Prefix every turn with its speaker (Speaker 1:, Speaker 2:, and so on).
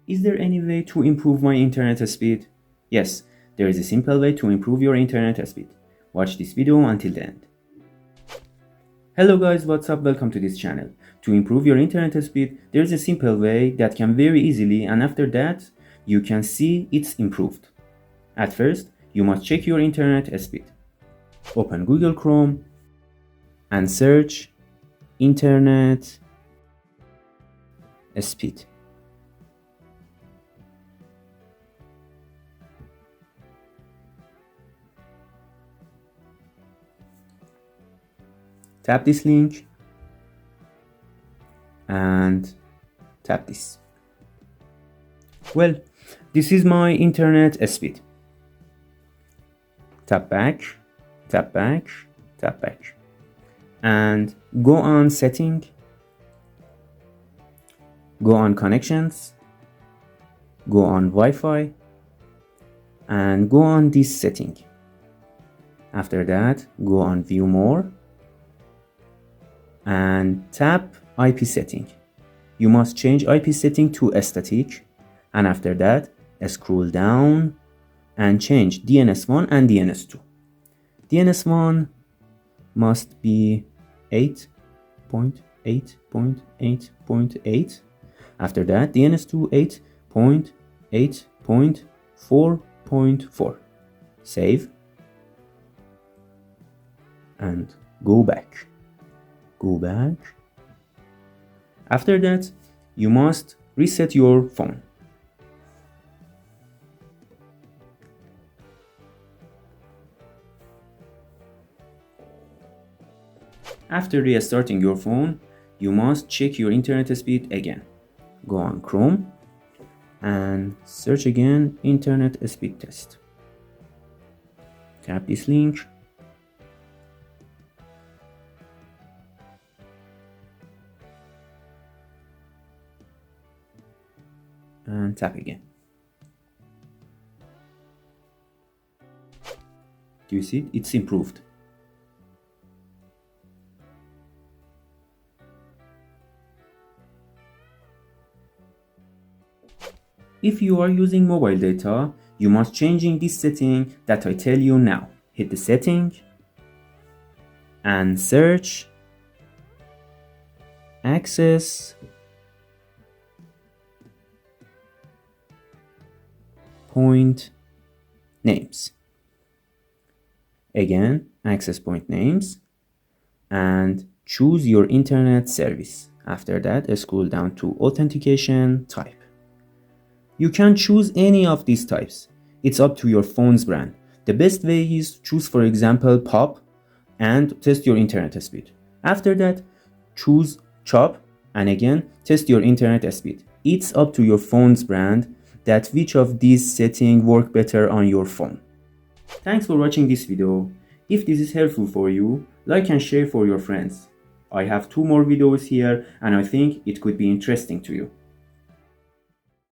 Speaker 1: Is there any way to improve my internet speed? Yes, there is a simple way to improve your internet speed. Watch this video until the end. Hello guys, what's up? Welcome to this channel. To improve your internet speed, there is a simple way that can very easily, and after that, you can see it's improved. At first, you must check your internet speed. Open Google Chrome and search internet speed. Tap this link and tap this. Well, this is my internet speed. Tap back, tap back, tap back, and go on setting, go on connections, go on Wi-Fi, and go on this setting. After that, go on view more and tap IP setting. You must change IP setting to static, and after that scroll down and change DNS1 and DNS2. DNS1 must be 8.8.8.8. After that DNS2 8.8.4.4. Save and go back. Go back. After that, you must reset your phone. After restarting your phone, you must check your internet speed again. Go on Chrome and search again internet speed test. Tap this link and tap again. Do you see it? It's improved. If you are using mobile data, you must changing this setting that I tell you now. Hit the setting and search access point names. Again, access point names and choose your internet service. After that, scroll down to authentication type. You can choose any of these types. It's up to your phone's brand. The best way is choose, for example, POP and test your internet speed. After that, choose CHOP and again test your internet speed. It's up to your phone's brand that which of these settings work better on your phone. Thanks for watching this video. If this is helpful for you, like and share for your friends. I have 2 more videos here and I think it could be interesting to you.